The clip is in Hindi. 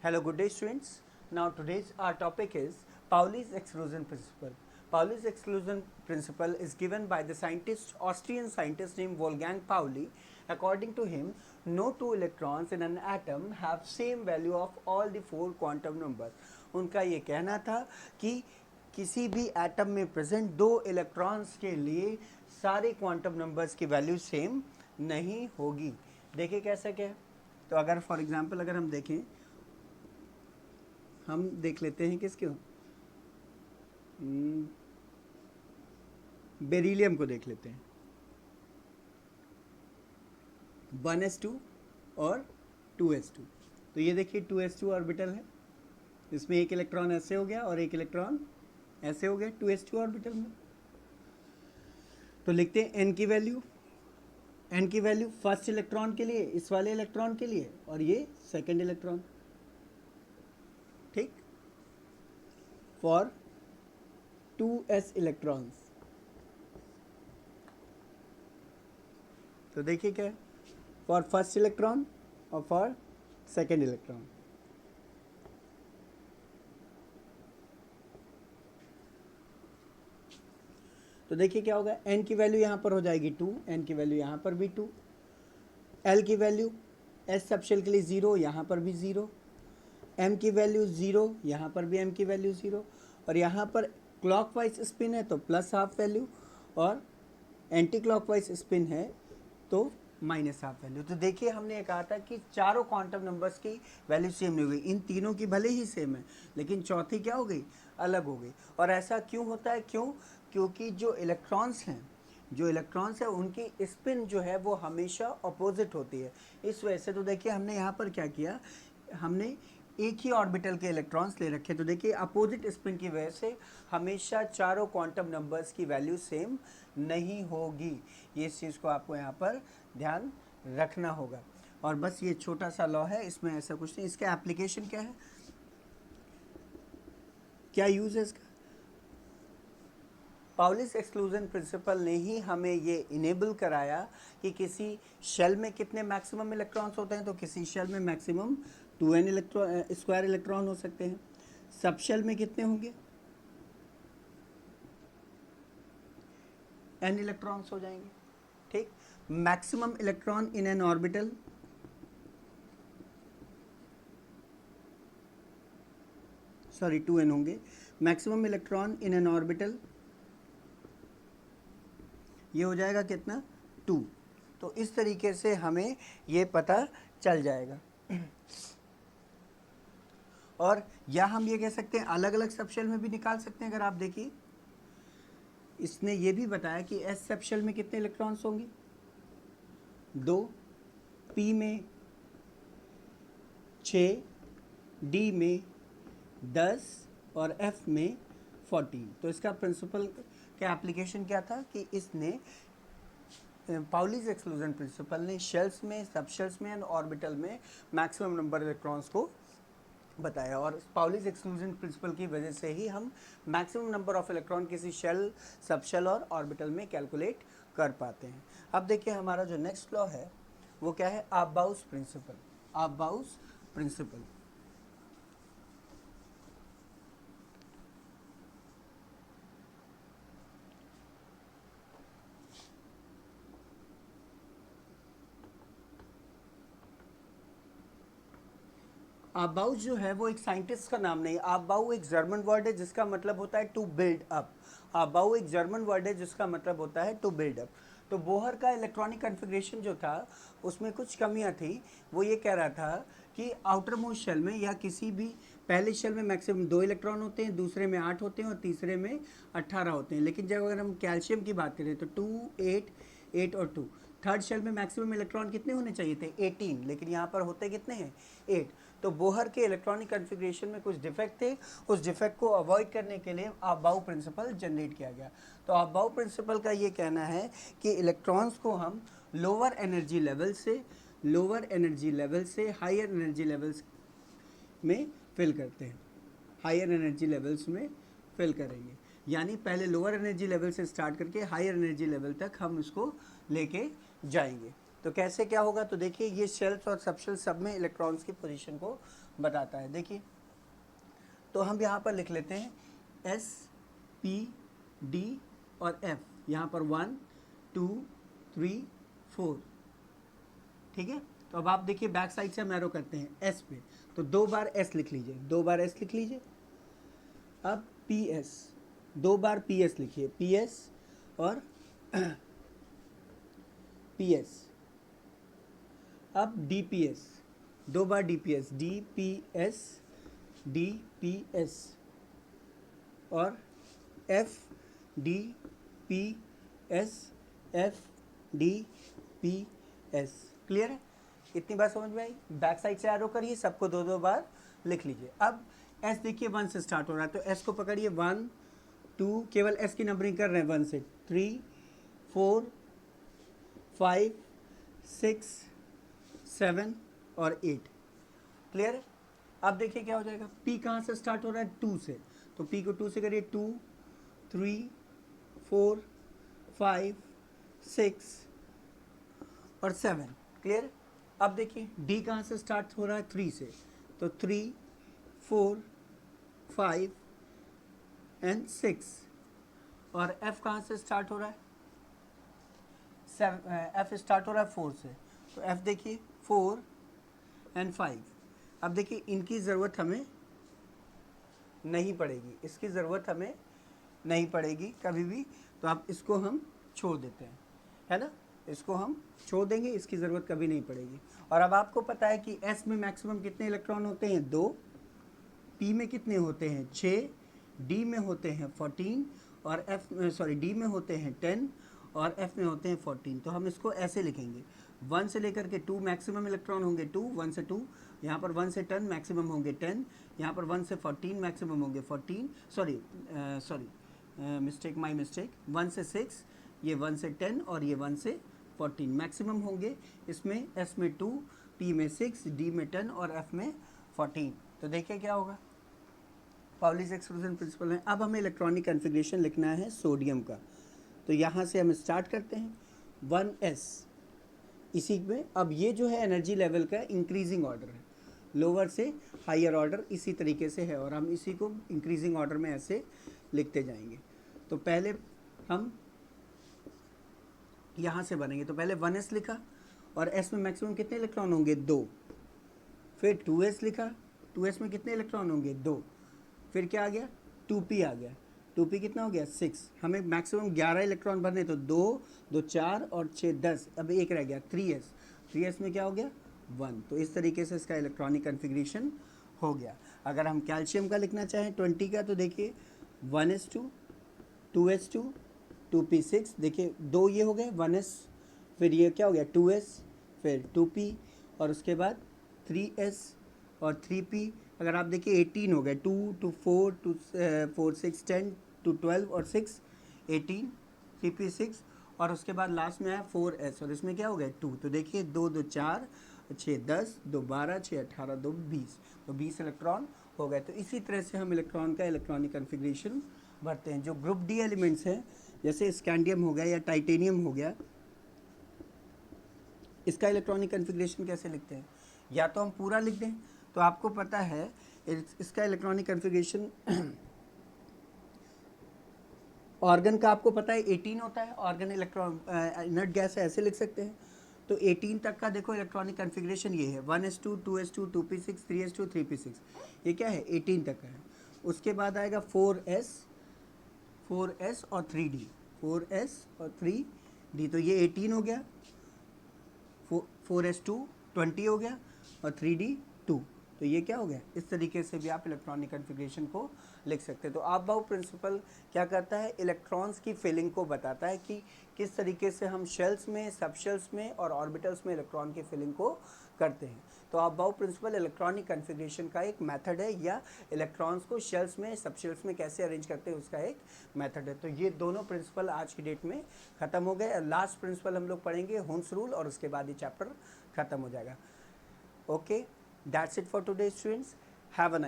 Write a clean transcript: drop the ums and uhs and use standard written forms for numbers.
Hello, good day, students. Now, today's our topic is Pauli's exclusion principle. Pauli's exclusion principle is given by the Austrian scientist named Wolfgang Pauli. According to him, no two electrons in an atom have same value of all the four quantum numbers. उनका ये कहना था कि किसी भी एटम में प्रेजेंट दो इलेक्ट्रॉन्स के लिए सारे क्वांटम नंबर्स की वैल्यू सेम नहीं होगी. देखिए कैसा क्या है. तो अगर फॉर एग्जांपल अगर हम देखें, हम देख लेते हैं किसको, बेरिलियम को देख लेते हैं. 1s2 और 2s2. तो ये देखिए 2s2 ऑर्बिटल है, इसमें एक इलेक्ट्रॉन ऐसे हो गया और एक इलेक्ट्रॉन ऐसे हो गया 2s2 ऑर्बिटल में. तो लिखते हैं n की वैल्यू फर्स्ट इलेक्ट्रॉन के लिए, इस वाले इलेक्ट्रॉन के लिए, और ये सेकंड इलेक्ट्रॉन. ठीक, फॉर 2s इलेक्ट्रॉन्स. तो देखिए क्या है, फॉर फर्स्ट इलेक्ट्रॉन और फॉर सेकंड इलेक्ट्रॉन. तो देखिए क्या होगा, n की वैल्यू यहाँ पर हो जाएगी 2, n की वैल्यू यहाँ पर भी 2, l की वैल्यू s सबशेल के लिए 0, यहाँ पर भी 0, m की वैल्यू 0, यहाँ पर भी m की वैल्यू 0, और यहाँ पर क्लॉकवाइज स्पिन है तो प्लस हाफ वैल्यू, और एंटी क्लॉकवाइज स्पिन है तो माइनस हाफ वैल्यू. तो देखिए हमने ये कहा था कि चारों क्वांटम नंबर्स की वैल्यू सेम नहीं हुई. इन तीनों की भले ही सेम है लेकिन चौथी क्या हो गई, अलग हो गई. और ऐसा क्यों होता है, क्योंकि जो इलेक्ट्रॉन्स हैं उनकी स्पिन जो है वो हमेशा अपोजिट होती है. इस वजह से तो देखिए हमने यहाँ पर क्या किया, हमने एक ही ऑर्बिटल के इलेक्ट्रॉन्स ले रखे. तो देखिए अपोजिट स्पिन की वजह से हमेशा चारों क्वांटम नंबर्स की वैल्यू सेम नहीं होगी. ये इस चीज़ को आपको यहाँ पर ध्यान रखना होगा. और बस ये छोटा सा लॉ है, इसमें ऐसा कुछ नहीं. इसका एप्लीकेशन क्या है, क्या यूज़ है इसका. पाउलिस एक्सक्लूजन प्रिंसिपल ने ही हमें ये इनेबल कराया कि किसी शेल में कितने मैक्सिमम इलेक्ट्रॉन्स होते हैं. तो किसी शेल में मैक्सिमम 2n स्क्वायर इलेक्ट्रॉन हो सकते हैं. सब शेल में कितने होंगे, n इलेक्ट्रॉन्स हो जाएंगे. ठीक, maximum electron in an orbital, sorry 2n होंगे. Maximum electron in an orbital ये हो जाएगा कितना, 2. तो इस तरीके से हमें ये पता चल जाएगा. और या हम ये कह सकते हैं अलग अलग सबशेल में भी निकाल सकते हैं. अगर आप देखिए, इसने ये भी बताया कि एस सबशेल में कितने इलेक्ट्रॉन्स होंगे, 2, पी में 6, डी में 10 और एफ में 14. तो इसका प्रिंसिपल का एप्लीकेशन क्या था कि इसने पाउलीज एक्सक्लूजन प्रिंसिपल ने शेल्स में, सबशेल्स में एंड ऑर्बिटल में मैक्सिमम नंबर इलेक्ट्रॉन्स को बताया. और पाउलीज एक्सक्लूजन प्रिंसिपल की वजह से ही हम मैक्सिमम नंबर ऑफ इलेक्ट्रॉन किसी शेल, सबशेल और ऑर्बिटल में कैलकुलेट कर पाते हैं. अब देखिए हमारा जो नेक्स्ट लॉ है वो क्या है, अबाउस प्रिंसिपल. आबाउ जो है वो एक साइंटिस्ट का नाम नहीं. आबाउ एक जर्मन वर्ड है जिसका मतलब होता है टू बिल्ड अप. आबाउ एक जर्मन वर्ड है जिसका मतलब होता है टू बिल्ड अप. तो बोहर का इलेक्ट्रॉनिक कन्फिग्रेशन जो था उसमें कुछ कमियां थी. वो ये कह रहा था कि आउटर मोस्ट शेल में या किसी भी पहले शेल में मैक्सिमम 2 इलेक्ट्रॉन होते हैं, दूसरे में 8 होते हैं और तीसरे में 18 होते हैं. लेकिन जब अगर हम कैल्शियम की बात करें तो 2, 8, 8 और 2. थर्ड शेल में मैक्सिमम इलेक्ट्रॉन कितने होने चाहिए थे, 18, लेकिन यहाँ पर होते कितने हैं, 8. तो बोहर के इलेक्ट्रॉनिक कन्फिग्रेशन में कुछ डिफेक्ट थे. उस डिफेक्ट को अवॉइड करने के लिए अबाउ प्रिंसिपल जनरेट किया गया. तो अबाउ प्रिंसिपल का ये कहना है कि इलेक्ट्रॉन्स को हम लोअर एनर्जी लेवल से हायर एनर्जी लेवल्स में फिल करते हैं. हायर एनर्जी लेवल्स में फिल करेंगे, यानी पहले लोअर एनर्जी लेवल से स्टार्ट करके हायर एनर्जी लेवल तक हम इसको लेके जाएंगे. तो कैसे क्या होगा, तो देखिए ये शेल्स और सबशेल्स सब में इलेक्ट्रॉन्स की पोजीशन को बताता है। देखिए तो हम यहाँ पर लिख लेते हैं S, P, D और F, यहाँ पर 1 2 3 4, ठीक है। तो अब आप देखिए बैक साइड से हम एरो करते हैं S पे, तो 2 बार S लिख लीजिए, 2 बार S लिख लीजिए। अब PS, 2 बार PS लिखिए, PS और PS। अब DPS, 2 बार DPS, DPS DPS और FDPS FDPS। क्लियर है, इतनी बात समझ में आई। बैक साइड से एरो करिए, सबको 2-2 बार लिख लीजिए। अब S देखिए 1 से स्टार्ट हो रहा है, तो S को पकड़िए 1 2, केवल S की नंबरिंग कर रहे हैं 1 से, 3 4 5 6 7 और 8। क्लियर है। अब देखिए क्या हो जाएगा, P कहाँ से स्टार्ट हो रहा है, 2 से, तो P को 2 से करिए, 2 3 4 5 6 और 7। क्लियर। अब देखिए D कहाँ से स्टार्ट हो रहा है, 3 से, तो 3 4 5 एंड 6 और F कहाँ से स्टार्ट हो रहा है, F स्टार्ट हो रहा है 4 से, तो F देखिए 4 एंड 5। अब देखिए इनकी ज़रूरत हमें नहीं पड़ेगी, इसकी ज़रूरत हमें नहीं पड़ेगी कभी भी, तो आप इसको हम छोड़ देते हैं, है ना, इसको हम छोड़ देंगे, इसकी ज़रूरत कभी नहीं पड़ेगी। और अब आपको पता है कि S में मैक्सिमम कितने इलेक्ट्रॉन होते हैं, 2, P में कितने होते हैं, 6, D में होते हैं 14 और D में होते हैं 10 और F में होते हैं 14। तो हम इसको ऐसे लिखेंगे, 1 से लेकर के 2 मैक्सिमम इलेक्ट्रॉन होंगे 2, 1 से 2, यहाँ पर 1 से 10 मैक्सिमम होंगे 10, यहाँ पर 1 से 14 मैक्सिमम होंगे 14, माई मिस्टेक, 1 से 6, ये 1 से 10 और ये 1 से 14 मैक्सिमम होंगे इसमें, S में 2, P में 6, D में 10 और F में 14। तो देखिए क्या होगा, पाउली's एक्सक्लूजन प्रिंसिपल है। अब हमें इलेक्ट्रॉनिक कॉन्फ़िगरेशन लिखना है सोडियम का, तो यहाँ से हम स्टार्ट करते हैं 1s, इसी में अब ये जो है एनर्जी लेवल का इंक्रीजिंग ऑर्डर है, लोअर से हायर ऑर्डर इसी तरीके से है, और हम इसी को इंक्रीजिंग ऑर्डर में ऐसे लिखते जाएंगे। तो पहले हम यहाँ से बनेंगे, तो पहले 1s लिखा और s में मैक्सिमम कितने इलेक्ट्रॉन होंगे, 2, फिर 2s लिखा, 2s में कितने इलेक्ट्रॉन होंगे, 2, फिर क्या आ गया, 2p आ गया, 2p कितना हो गया, 6, हमें मैक्सिमम 11 इलेक्ट्रॉन भरने, तो 2 2 4 और 6 10, अब एक रह गया 3s में क्या हो गया, 1। तो इस तरीके से इसका इलेक्ट्रॉनिक कॉन्फ़िगरेशन हो गया। अगर हम कैल्शियम का लिखना चाहें 20 का, तो देखिए 1s2 2s2 2p6, देखिए 2 ये हो गए 1s, फिर ये क्या हो गया 2s, फिर 2p और उसके बाद 3s और 3p। अगर आप देखिए 18 हो गए, 2 2 4 2 4 6 10 2 12 और 6 18, 3p 6 और उसके बाद लास्ट में आया 4s और इसमें क्या हो गया 2। तो देखिए 2 2 4 6 10 2 12 6 18 2 20, तो 20 इलेक्ट्रॉन हो गए। तो इसी तरह से हम इलेक्ट्रॉन का इलेक्ट्रॉनिक कॉन्फ़िगरेशन भरते हैं। जो ग्रुप डी एलिमेंट्स हैं, जैसे स्कैंडियम हो गया या टाइटेनियम हो गया, इसका इलेक्ट्रॉनिक कॉन्फ़िगरेशन कैसे लिखते हैं, या तो हम पूरा लिख दें, तो आपको पता है इसका इलेक्ट्रॉनिक कॉन्फ़िगरेशन ऑर्गन का आपको पता है 18 होता है, ऑर्गन इलेक्ट्रॉन इनर्ट गैस है, ऐसे लिख सकते हैं। तो 18 तक का देखो इलेक्ट्रॉनिक कॉन्फ़िगरेशन ये है, 1s2 2s2 2p6 3s2 3p6, ये क्या है 18 तक का है। उसके बाद आएगा 4s और 3d, 4s और 3d, तो ये 18 हो गया, 4s2 20 हो गया और 3d 2, तो ये क्या हो गया। इस तरीके से भी आप इलेक्ट्रॉनिक कॉन्फ़िगरेशन को लिख सकते हैं। तो आप-बाउ प्रिंसिपल क्या करता है, इलेक्ट्रॉन्स की फिलिंग को बताता है कि किस तरीके से हम शेल्स में, सब शेल्स में और ऑर्बिटल्स में इलेक्ट्रॉन की फिलिंग को करते हैं। तो आप-बाउ प्रिंसिपल इलेक्ट्रॉनिक कॉन्फ़िगरेशन का एक मेथड है, या इलेक्ट्रॉन्स को शेल्स में, सब शेल्स में कैसे अरेंज करते हैं उसका एक मेथड है। तो ये दोनों प्रिंसिपल आज की डेट में ख़त्म हो गए। लास्ट प्रिंसिपल हम लोग पढ़ेंगे होम्स रूल, और उसके बाद ये चैप्टर ख़त्म हो जाएगा। Okay, that's it for today students. Have a nice